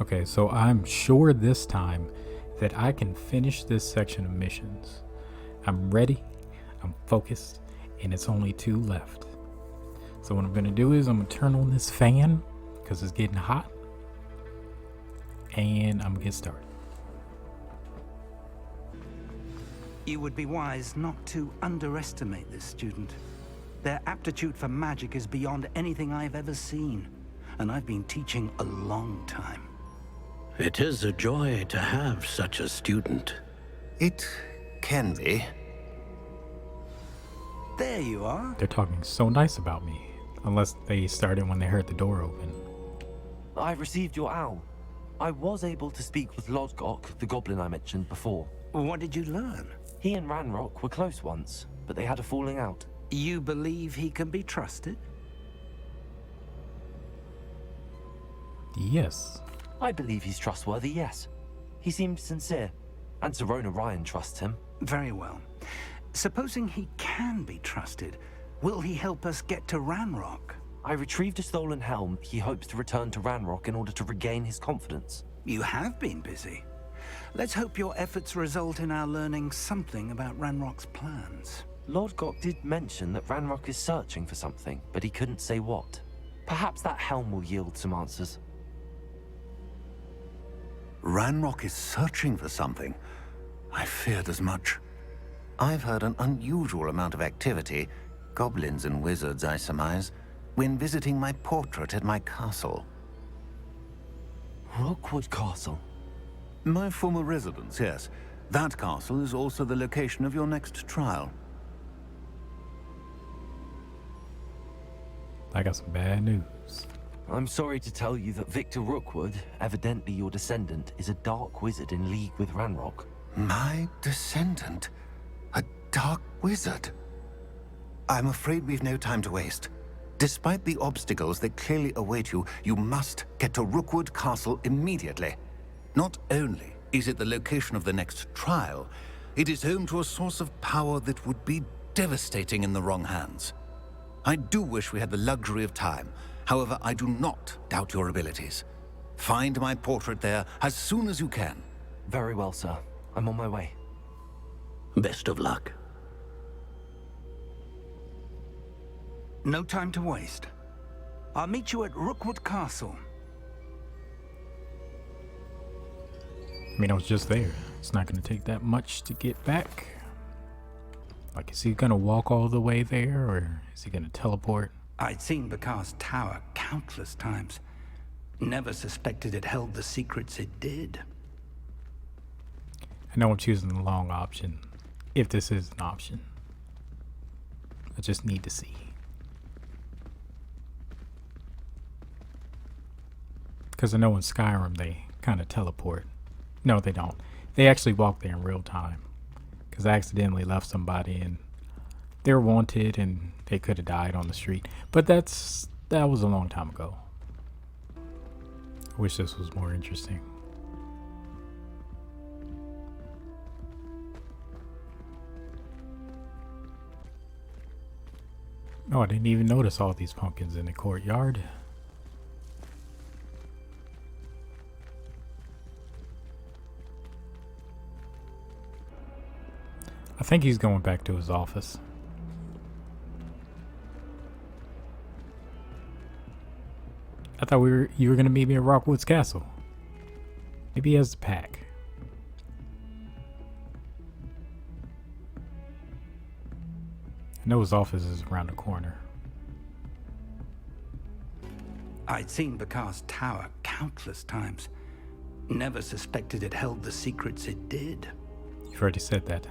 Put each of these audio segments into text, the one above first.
Okay, so I'm sure this time that I can finish this section of missions. I'm ready, I'm focused, and it's only 2 left. So what I'm gonna do is I'm gonna turn on this fan because it's getting hot, and I'm gonna get started. You would be wise not to underestimate this student. Their aptitude for magic is beyond anything I've ever seen, and I've been teaching a long time. It is a joy to have such a student. It can be. There you are. They're talking so nice about me, unless they started when they heard the door open. I've received your owl. I was able to speak with Lodgok, the goblin I mentioned before. What did you learn? He and Ranrock were close once, but they had a falling out. You believe he can be trusted? Yes. I believe he's trustworthy, yes. He seemed sincere, and Serona Ryan trusts him. Very well. Supposing he can be trusted, will he help us get to Ranrock? I retrieved a stolen helm he hopes to return to Ranrock in order to regain his confidence. You have been busy. Let's hope your efforts result in our learning something about Ranrock's plans. Lodgok did mention that Ranrock is searching for something, but he couldn't say what. Perhaps that helm will yield some answers. Ranrock is searching for something. I feared as much. I've heard an unusual amount of activity, goblins and wizards, I surmise, when visiting my portrait at my castle. Rookwood Castle? My former residence, yes. That castle is also the location of your next trial. I got some bad news. I'm sorry to tell you that Victor Rookwood, evidently your descendant, is a dark wizard in league with Ranrock. My descendant? A dark wizard? I'm afraid we've no time to waste. Despite the obstacles that clearly await you, you must get to Rookwood Castle immediately. Not only is it the location of the next trial, it is home to a source of power that would be devastating in the wrong hands. I do wish we had the luxury of time. However, I do not doubt your abilities. Find my portrait there as soon as you can. Very well, sir. I'm on my way. Best of luck. No time to waste. I'll meet you at Rookwood Castle. I mean, I was just there. It's not going to take that much to get back. Like, is he going to walk all the way there, or is he going to teleport? I'd seen Bakar's tower countless times. Never suspected it held the secrets it did. I know I'm choosing the long option, if this is an option. I just need to see. Because I know in Skyrim they kind of teleport. No, they don't. They actually walk there in real time. Because I accidentally left somebody and they're wanted and they could have died on the street. But that was a long time ago. I wish this was more interesting. Oh, I didn't even notice all these pumpkins in the courtyard. I think he's going back to his office. I thought you were gonna meet me at Rockwood's castle. Maybe he has the pack. I know his office is around the corner. I'd seen Bakar's tower countless times. Never suspected it held the secrets it did. You've already said that.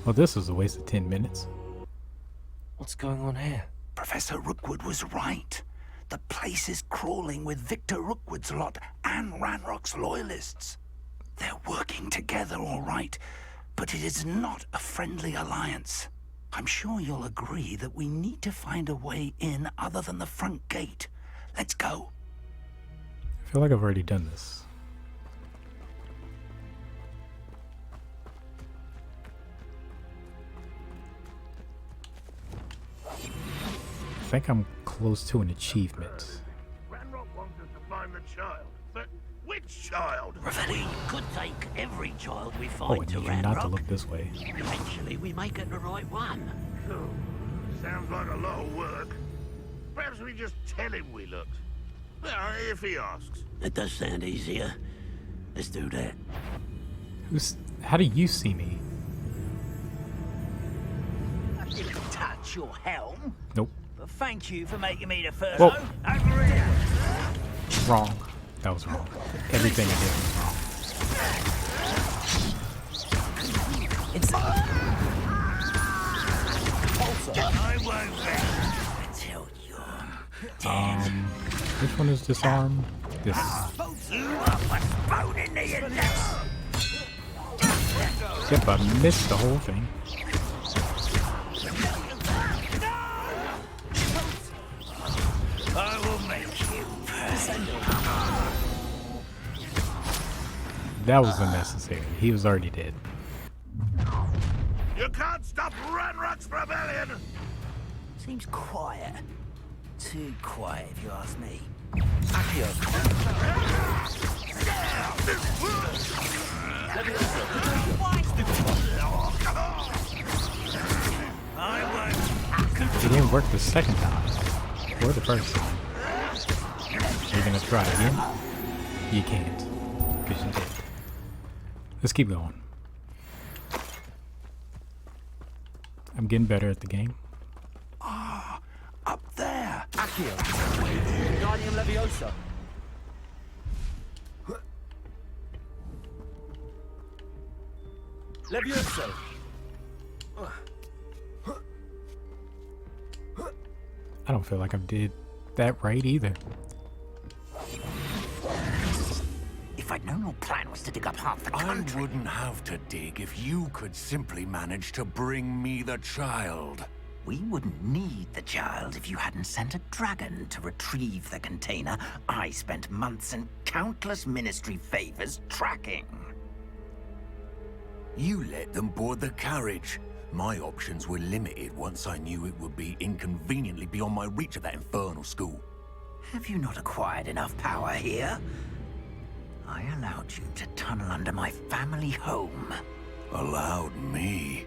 Well, this was a waste of 10 minutes. What's going on here? Professor Rookwood was right. The place is crawling with Victor Rookwood's lot and Ranrock's loyalists. They're working together, all right, but it is not a friendly alliance. I'm sure you'll agree that we need to find a way in other than the front gate. Let's go. I feel like I've already done this. I think I'm close to an achievement. Ranrock wants us to find the child. But which child? We could take every child we Oh, find I to need you not to Ranrock. look this way. Eventually, we may get the right one. Sounds like a lot of work. Perhaps we just tell him we looked. Well, if he asks. It does sound easier. Let's do that. How do you see me? I didn't touch your helm, Nope. but thank you for making me the first. Whoa. Over here. Wrong. That was wrong. Everything I did was wrong. I won't let until you're Which one is disarmed? This. you up a bone in the neck. Yep, I missed the whole thing. I will make you pay. That was unnecessary. He was already dead. You can't stop Ranrock's rebellion! Seems quiet. Too quiet, if you ask me. It didn't work the second time. Or the first time. You're gonna try again? You can't. Because you did. Let's keep going. I'm getting better at the game. Up there. Guardian Leviosa. Leviosa. I don't feel like I did that right either. If I'd known your plan was to dig up half the I country. wouldn't have to dig if you could simply manage to bring me the child. We wouldn't need the child if you hadn't sent a dragon to retrieve the container I spent months and countless ministry favors tracking. You let them board the carriage. My options were limited once I knew it would be inconveniently beyond my reach at that infernal school. Have you not acquired enough power here? I allowed you to tunnel under my family home. Allowed me?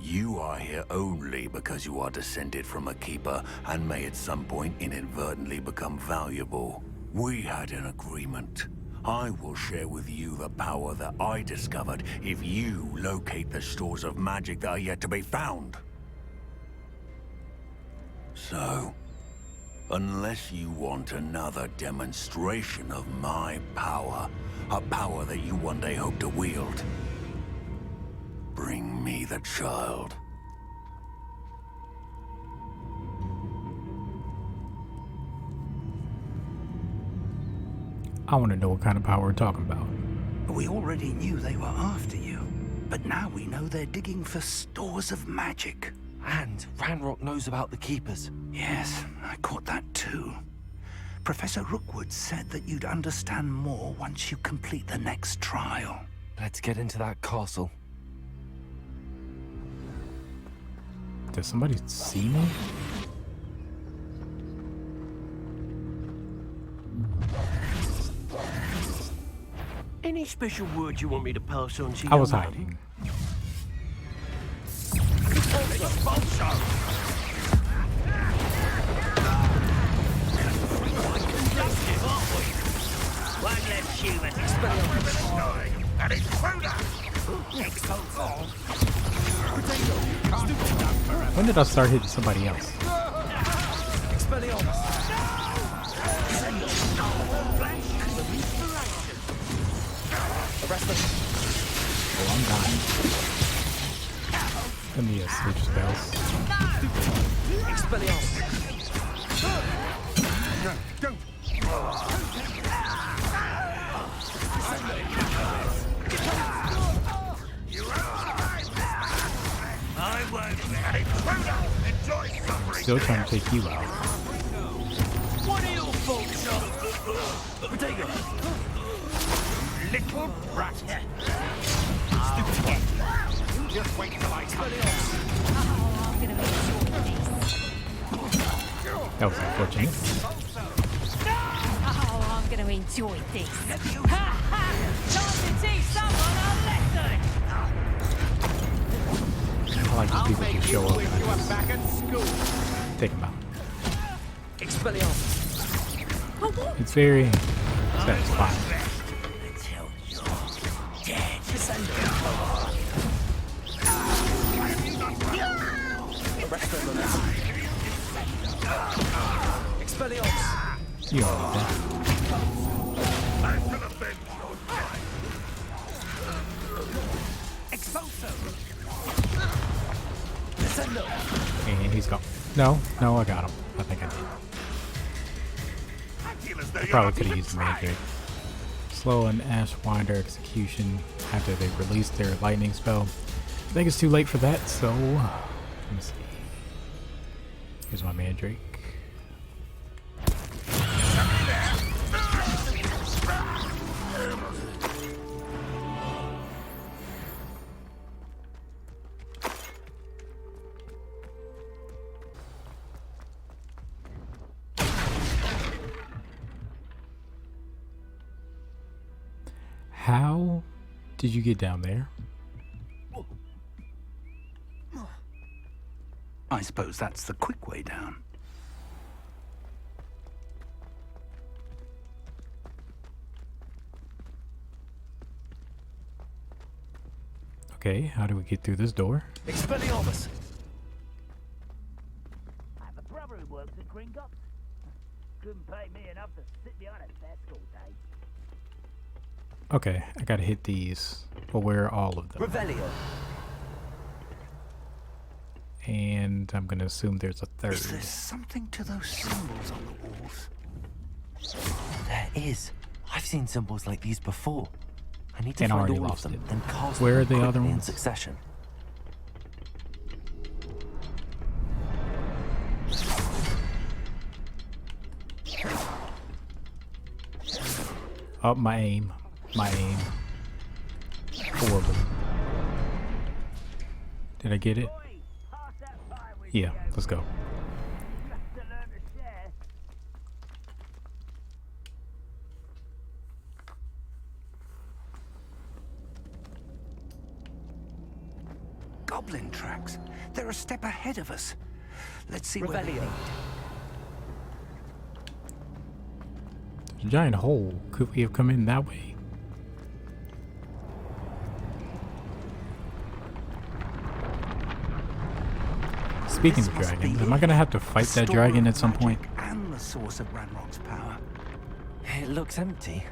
You are here only because you are descended from a keeper and may at some point inadvertently become valuable. We had an agreement. I will share with you the power that I discovered if you locate the stores of magic that are yet to be found. So, unless you want another demonstration of my power, a power that you one day hope to wield, bring me the child. I want to know what kind of power we're talking about. We already knew they were after you, but now we know they're digging for stores of magic. And Ranrock knows about the Keepers. Yes, I caught that too. Professor Rookwood said that you'd understand more once you complete the next trial. Let's get into that castle. Does somebody see me? Any special word you want me to pass on to you? I was hiding. One less human. An intruder! When did I start hitting somebody else? Oh, I'm dying. Let me switch spells. I won't. An intruder! Enjoy suffering! Still trying to take you out. What are your faults? Little brat! You just wait till I come. That was unfortunate. Oh, I'm gonna enjoy this. Ha ha! Time to teach someone a lesson! I like these people who show up and I just back at school. take them out. Expelliarmus. It's very satisfying. Until you're dead. Expelliarmus. You don't need that. Back to the bench, old guy. Expulso. And he's gone. No, I got him. I think I did. I feel as though I you're probably up could have to used the magic. Slow and Ashwinder execution after they release their lightning spell. I think it's too late for that, so let me see. Here's my mandrake. How did you get down there? I suppose that's the quick way down. Okay, how do we get through this door? Expelliarmus. I have a brother who works at Gringotts. Couldn't pay me enough to sit behind a desk all day. Okay, I gotta hit these. Well, where are all of them? Revelio. And I'm gonna assume there's a third. Is there something to those symbols on the walls? There is. I've seen symbols like these before. I need to And find already all of lost them it. and cast Where them are the other quickly in ones? succession. Oh, my aim. Horrible. Did I get it? Boy, pass that pie with Yeah, me, let's go. you have to learn to share. Goblin tracks. They're a step ahead of us. Let's see where they Revelio. lead. There's a giant hole. Could we have come in that way? Speaking This of must dragons, be am I gonna have to fight the that store dragon of at some point? magic and the source of Ranrock's power. It looks empty.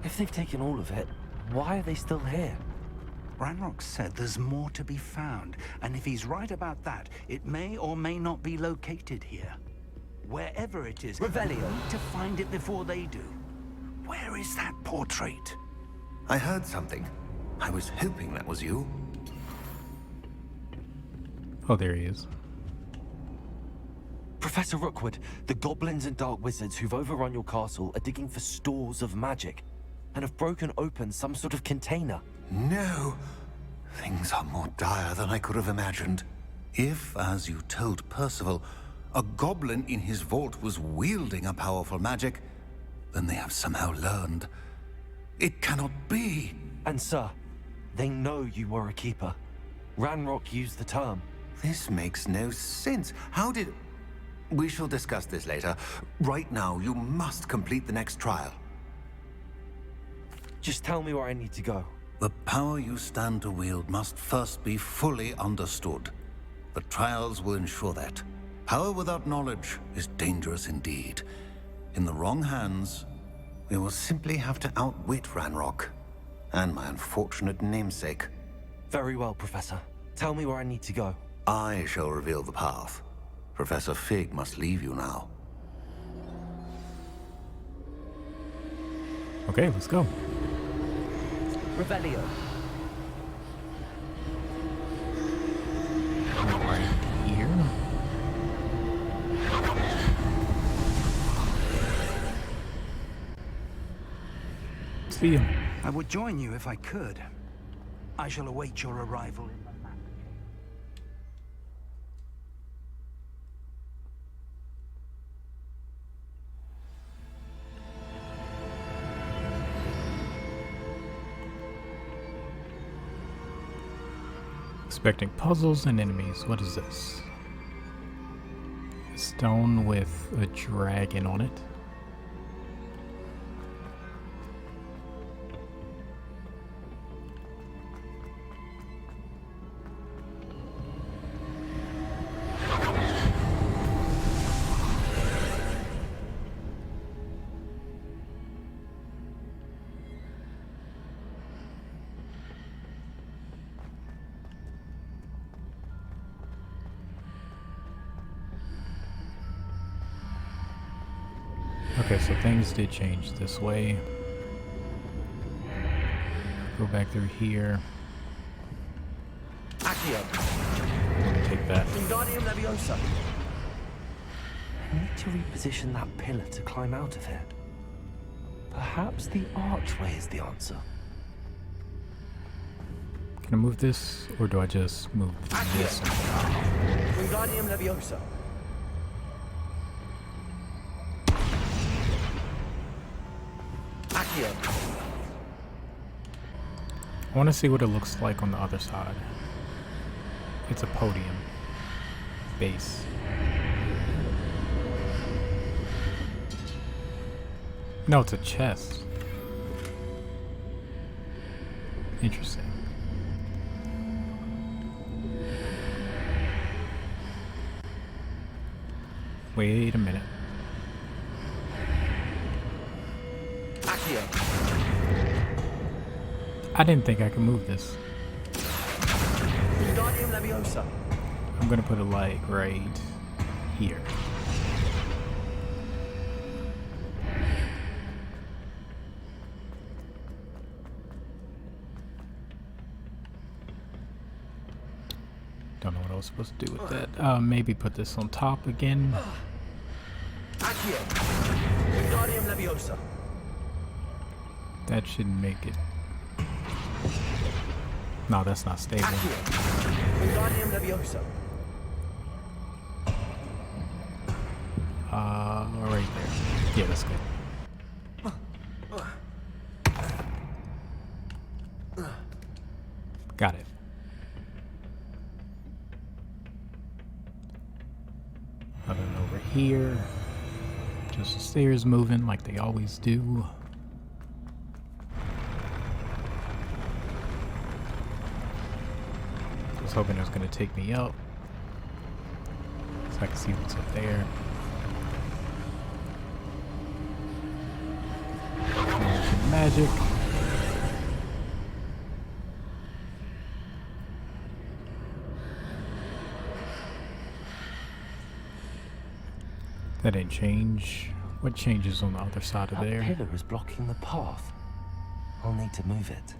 If they've taken all of it, why are they still here? Ranrock said there's more to be found, and if he's right about that, it may or may not be located here. Wherever it is, Revelio. we need to find it before they do. Where is that portrait? I heard something. I was hoping that was you. Oh, there he is. Professor Rookwood, the goblins and dark wizards who've overrun your castle are digging for stores of magic and have broken open some sort of container. No. Things are more dire than I could have imagined. If, as you told Percival, a goblin in his vault was wielding a powerful magic, then they have somehow learned. It cannot be. And sir, they know you were a keeper. Ranrock used the term. This makes no sense. How did... We shall discuss this later. Right now, you must complete the next trial. Just tell me where I need to go. The power you stand to wield must first be fully understood. The trials will ensure that. Power without knowledge is dangerous indeed. In the wrong hands, we will simply have to outwit Ranrock and my unfortunate namesake. Very well, Professor. Tell me where I need to go. I shall reveal the path. Professor Fig must leave you now. Okay, let's go. Revelio. Right here. See ya. I would join you if I could. I shall await your arrival in the map. Expecting puzzles and enemies. What is this? A stone with a dragon on it. Okay, so things did change this way. Go back through here. Accio. I'm gonna take that. Wingardium Leviosa. I need to reposition that pillar to climb out of here. Perhaps the archway is the answer. Can I move this, or do I just move this? Wingardium Leviosa. Accio. I want to see what it looks like on the other side. It's a podium. Base. No, it's a chest. Interesting. Wait a minute. Accio. I didn't think I could move this. Wingardium Leviosa. I'm gonna put it like right here. Don't know what I was supposed to do with that. Maybe put this on top again. Accio. Wingardium Leviosa. That should make it. No, that's not stable. Accio. Wingardium Leviosa. Right there. Yeah, that's good. Got it. Nothing over here. Just the stairs moving like they always do. I was hoping it was going to take me up so I can see what's up there. Magic. That didn't change. What changes on the other side of there? That pillar is blocking the path. I'll need to move it.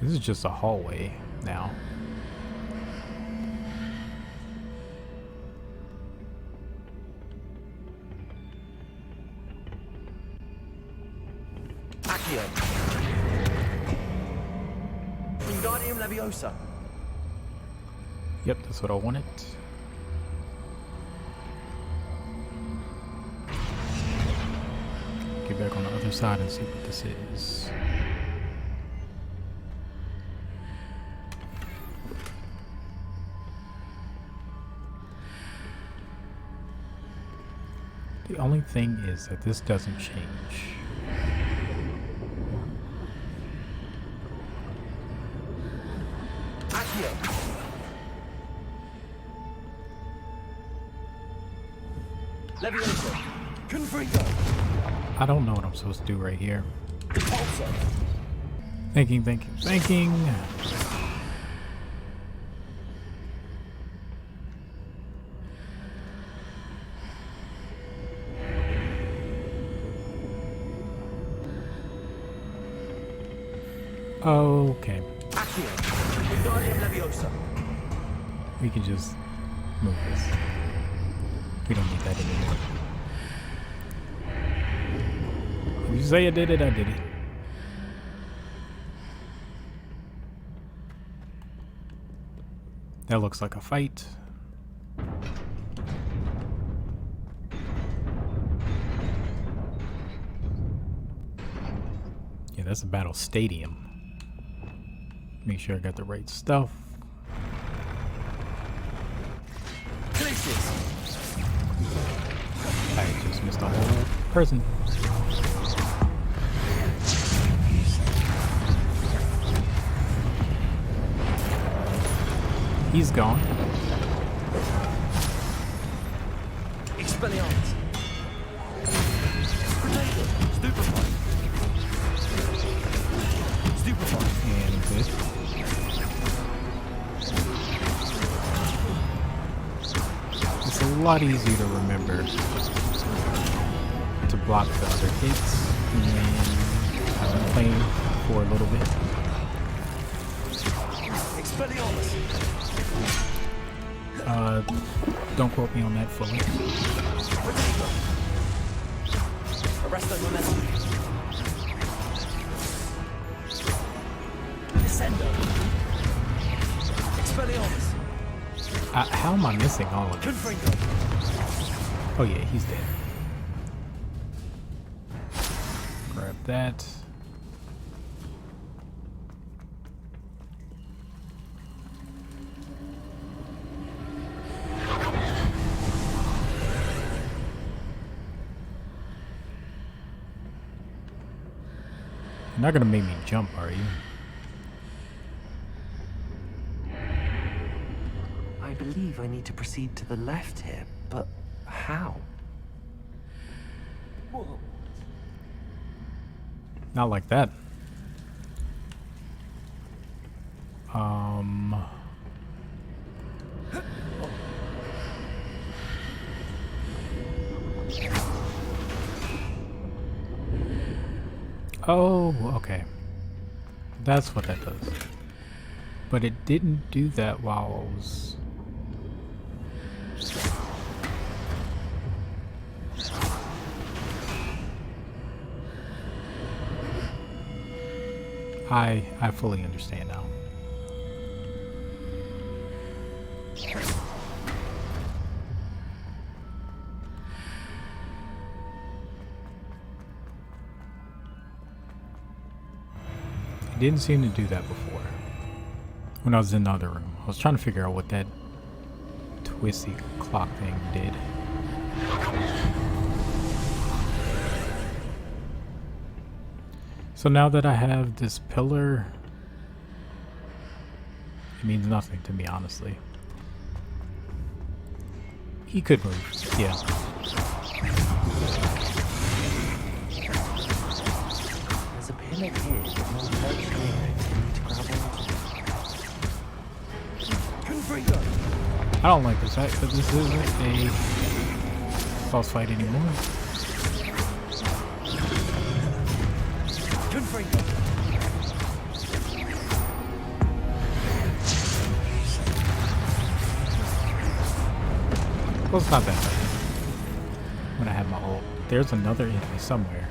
This is just a hallway now. Accio. Wingardium Leviosa. Yep, that's what I wanted. Get back on the other side and see what this is. The only thing is that this doesn't change. Accio. Leviosa. Confringo. I don't know what I'm supposed to do right here. Repulsor. Thinking. Okay. Accio. Wingardium Leviosa. We can just move this. We don't need that anymore. If you say I did it, I did it. That looks like a fight. Yeah, that's a battle stadium. Make sure I got the right stuff. I just missed a whole person. He's gone. Expelliarmus. Potato. Stupefy. Stupefy. And good. It's a lot easier to remember to block the other hits when I've been playing for a little bit. Expelliarmus. Don't quote me on that fully. Potato. Arresto momentum. Descendo. Expelliarmus. How am I missing all of this? Confringo. Oh yeah, he's dead. Grab that. You're not gonna make me jump, are you? I believe I need to proceed to the left here, but how? Not like that. Oh, okay. That's what that does. But it didn't do that while I was... I fully understand now. It didn't seem to do that before. When I was in the other room, I was trying to figure out what that twisty clock thing did. So now that I have this pillar, it means nothing to me, honestly. He could move, yeah. There's a pillar here, but no ledge here. I need to grab onto. Confringo. I don't like this fact that this isn't a boss fight anymore. Confringo. Well, it's not that bad when I have my ult. There's another enemy somewhere.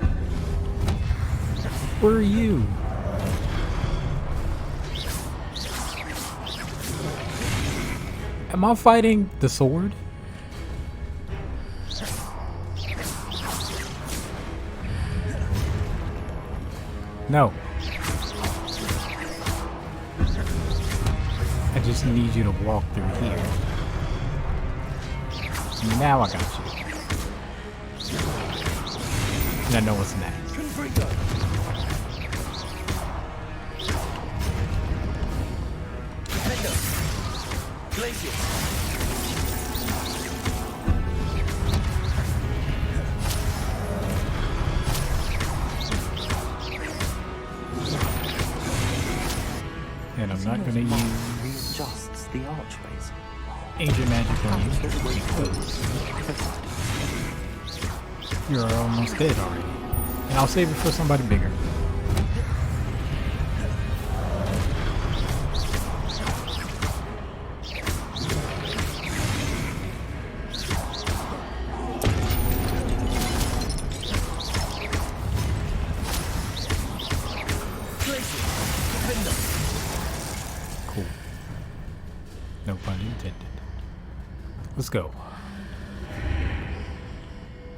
Where are you? Am I fighting the sword? No. I just need you to walk through here. Now I got you. And I know what's next. Confringo. Defender. Glacius. And I'm not gonna use Readjusts the archways. ancient magic on you because you're almost dead already. And I'll save it for somebody bigger. Cool. No pun intended. Let's go.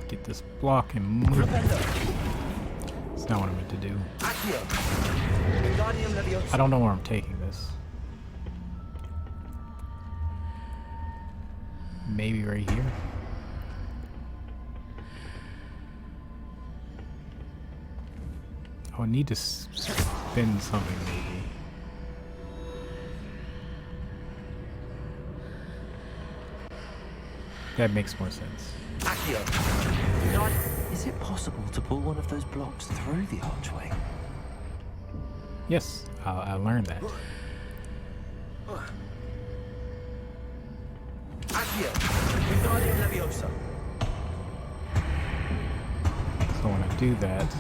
Get this block and move. That's not what I meant to do. Accio. Wingardium Leviosa. I don't know where I'm taking this. Maybe right here. Oh, I need to spin something maybe. That makes more sense. Accio. Is it possible to pull one of those blocks through the archway? Yes, I learned that. Accio. Wingardium Leviosa. So when I do that,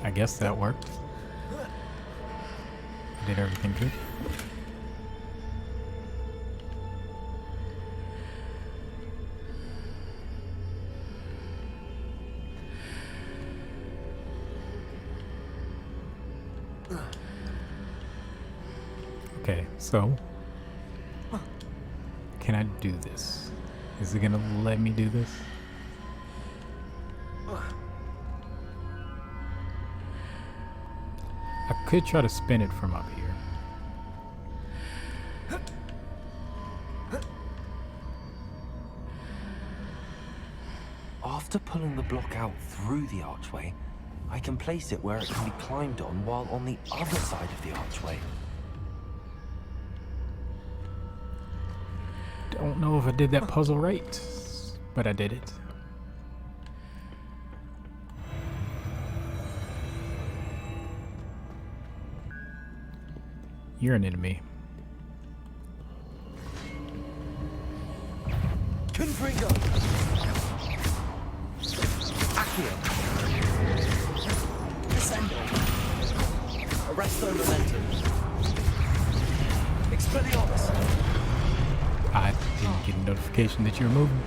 I guess that worked. I did everything good. Okay, so can I do this? Is it gonna let me do this? I could try to spin it from up here. After pulling the block out through the archway, I can place it where it can be climbed on while on the other side of the archway. Don't know if I did that puzzle right, but I did it. You're an enemy. Confringo. Accio. Descendo. Arresto Momentum. Expelliarmus. I didn't get a notification that you were moving.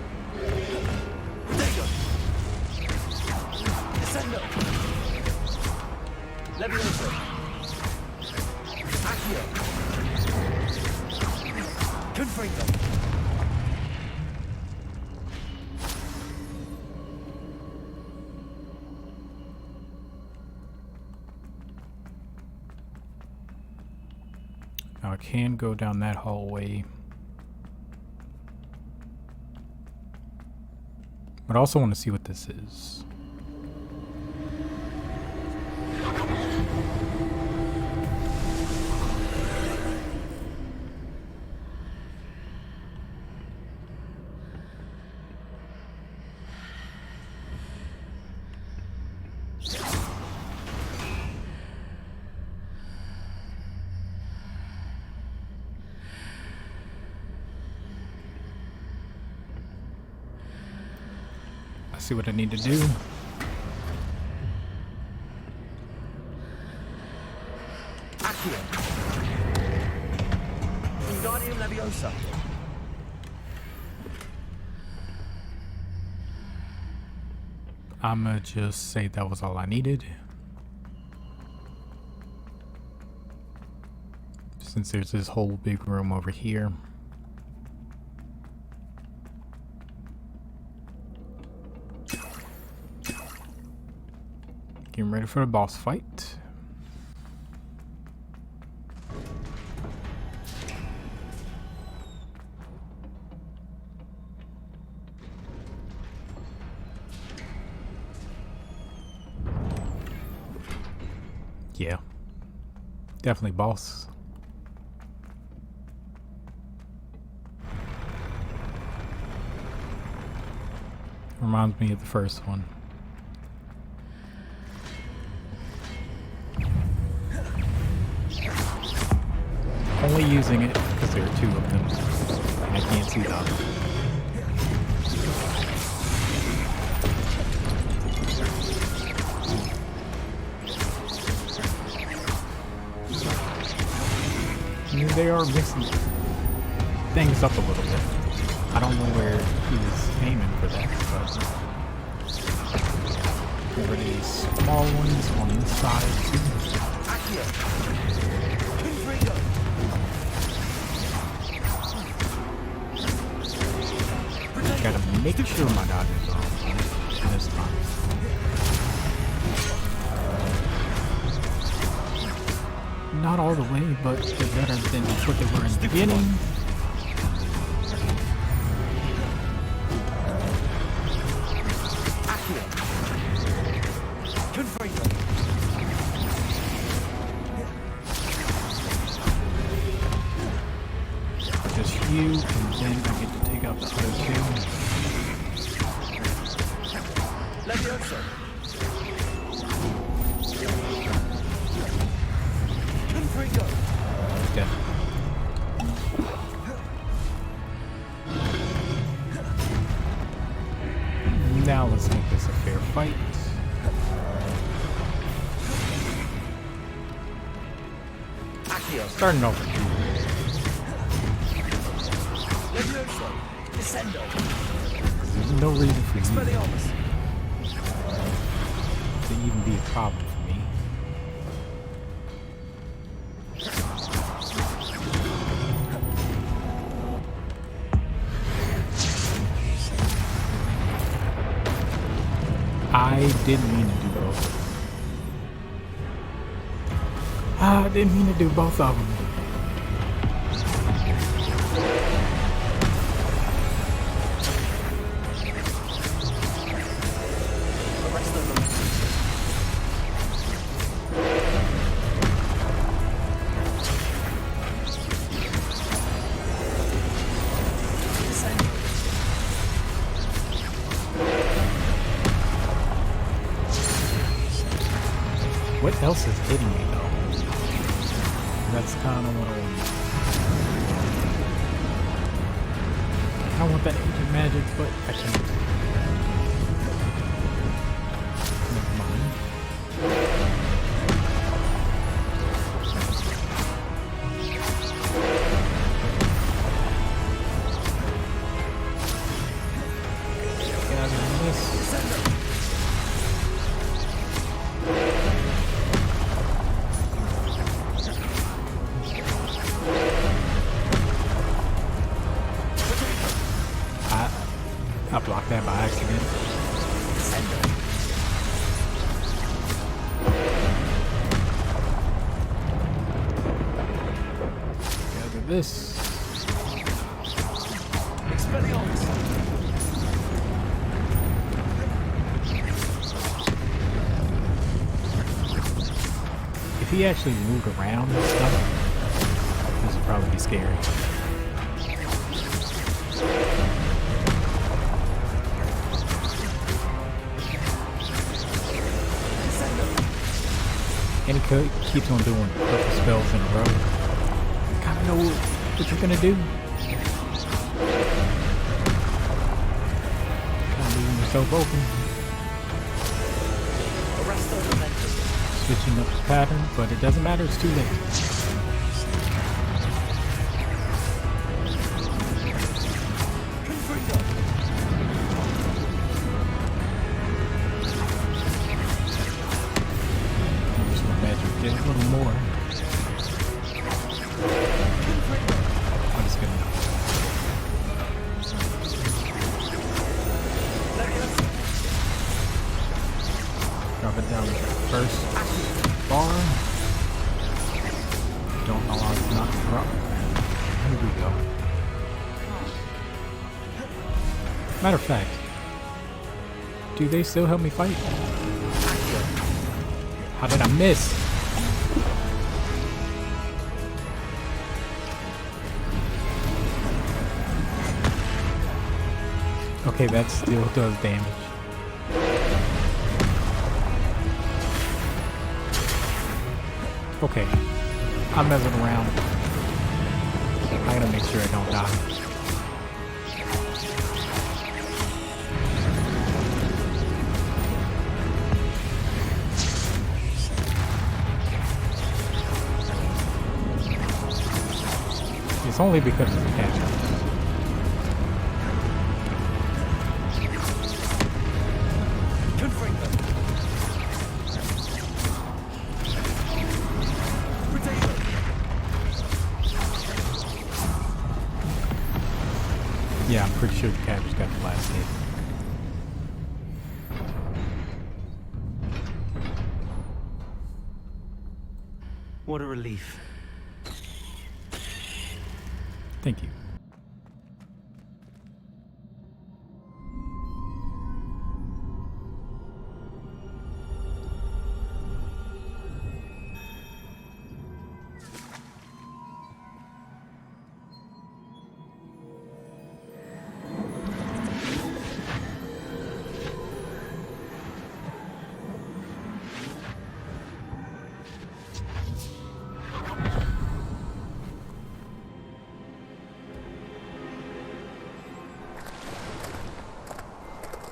Protego. Descendo. Leviosa. Accio. Confringo. Now I can go down that hallway. But I also want to see what this is. See what I need to do. Accio. Wingardium Leviosa. I'ma just say that was all I needed. Since there's this whole big room over here. Getting ready for the boss fight. Yeah, definitely boss. Reminds me of the first one. Only using it because there are two of them. And I can't see the other. I mean, they are mixing things up a little bit. I don't know where he was aiming for that, but there were these small ones on this side too. Accio. Confringo. Gotta make sure my dodge is on this time. Not all the way, but they're better than what they were in the beginning. Accio. Confringo. Just you, and then I get to take out the other two. Levioso. Confringo. Definitely. Now let's make this a fair fight. Accio. Starting over here. Levioso. Descendo. There's no reason for you Expelliarmus. to even be a problem for me. I didn't mean to do both. I didn't mean to do both of them. Arresto them. Descendo. What else is hitting me though? That's kind of what I want. I want that ancient magic, but I can't. Never mind. Get out of this. I blocked that by accident. Gather this. Expelliarmus. If he actually moved around and stuff, this would probably be scary. And he keeps on doing purple spells in a row. You kind of know what you're gonna do. Kind of leaving yourself open. Arresto momentum. Switching up the pattern, but it doesn't matter, it's too late. Confringo. Use my magic just a little more. I'm just gonna drop it down to the first bar. Don't allow it to not drop. Here we go. Matter of fact, do they still help me fight? How did I miss? Okay, that still does damage. Okay, I'm messing around. I gotta make sure I don't die. It's only because of the cat. sure the cabbage got the last hit. What a relief. Thank you.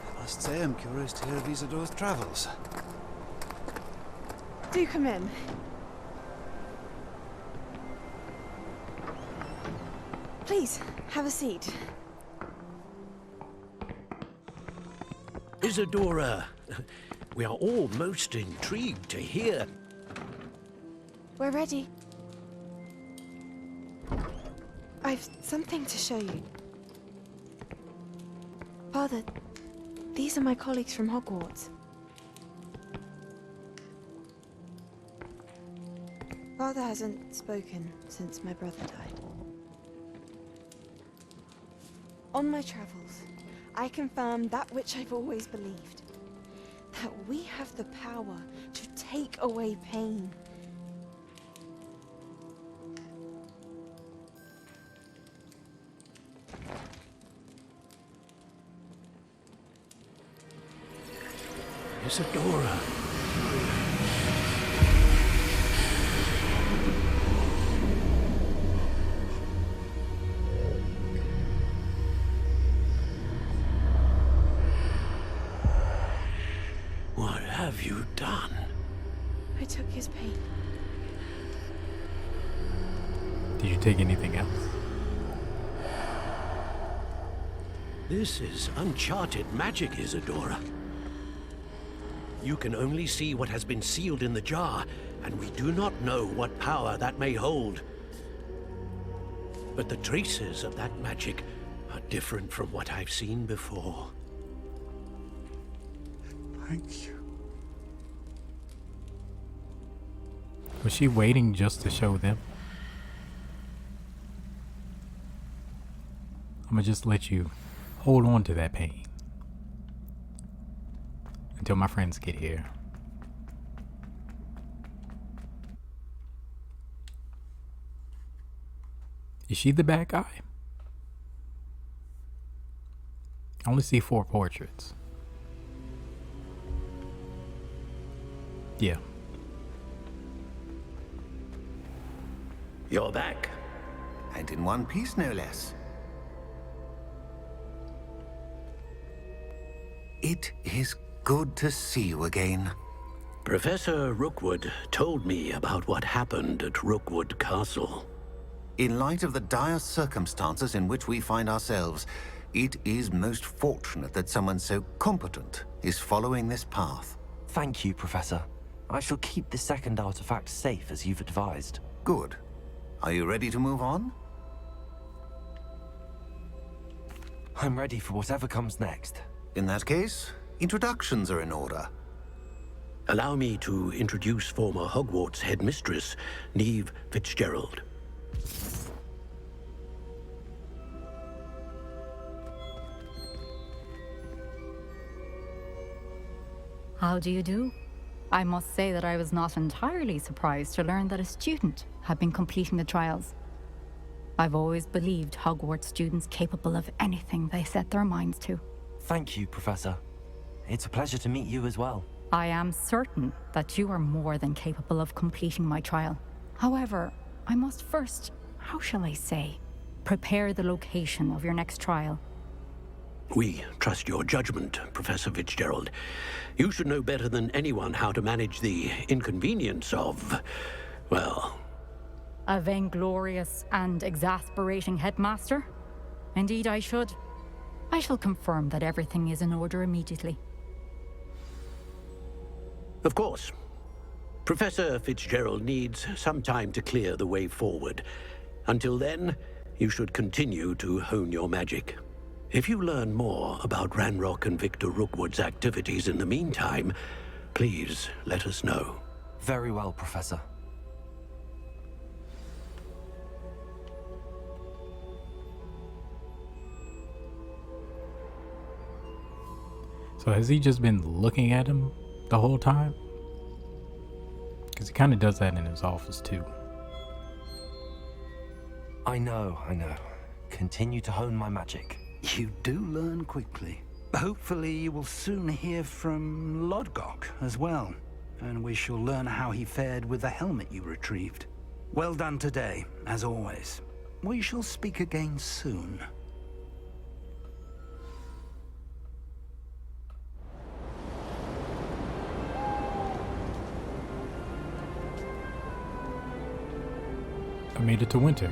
I must say I'm curious to hear of Isadora's travels. Do come in. Please, have a seat. Isadora, we are all most intrigued to hear. We're ready. I've something to show you. Father, these are my colleagues from Hogwarts. Father hasn't spoken since my brother died. On my travels, I confirmed that which I've always believed. That we have the power to take away pain. Isadora. What have you done? I took his pain. Did you take anything else? This is uncharted magic, Isadora. You can only see what has been sealed in the jar, and we do not know what power that may hold. But the traces of that magic are different from what I've seen before. Thank you. Was she waiting just to show them? I'm gonna just let you hold on to that pain until my friends get here. Is she the bad guy? I only see 4 portraits. Yeah. You're back. And in one piece, no less. It is good to see you again. Professor Rookwood told me about what happened at Rookwood Castle. In light of the dire circumstances in which we find ourselves, it is most fortunate that someone so competent is following this path. Thank you, Professor. I shall keep the second artifact safe as you've advised. Good. Are you ready to move on? I'm ready for whatever comes next. In that case, introductions are in order. Allow me to introduce former Hogwarts headmistress, Neve Fitzgerald. How do you do? I must say that I was not entirely surprised to learn that a student had been completing the trials. I've always believed Hogwarts students capable of anything they set their minds to. Thank you, Professor. It's a pleasure to meet you as well. I am certain that you are more than capable of completing my trial. However, I must first, how shall I say, prepare the location of your next trial. We trust your judgment, Professor Fitzgerald. You should know better than anyone how to manage the inconvenience of, well... A vainglorious and exasperating headmaster? Indeed I should. I shall confirm that everything is in order immediately. Of course. Professor Fitzgerald needs some time to clear the way forward. Until then, you should continue to hone your magic. If you learn more about Ranrock and Victor Rookwood's activities in the meantime, please let us know. Very well, Professor. So has he just been looking at him the whole time? Because he kind of does that in his office too. I know. Continue to hone my magic. You do learn quickly. Hopefully you will soon hear from Lodgok as well, and we shall learn how he fared with the helmet you retrieved. Well done today, as always. We shall speak again soon. I made it to winter.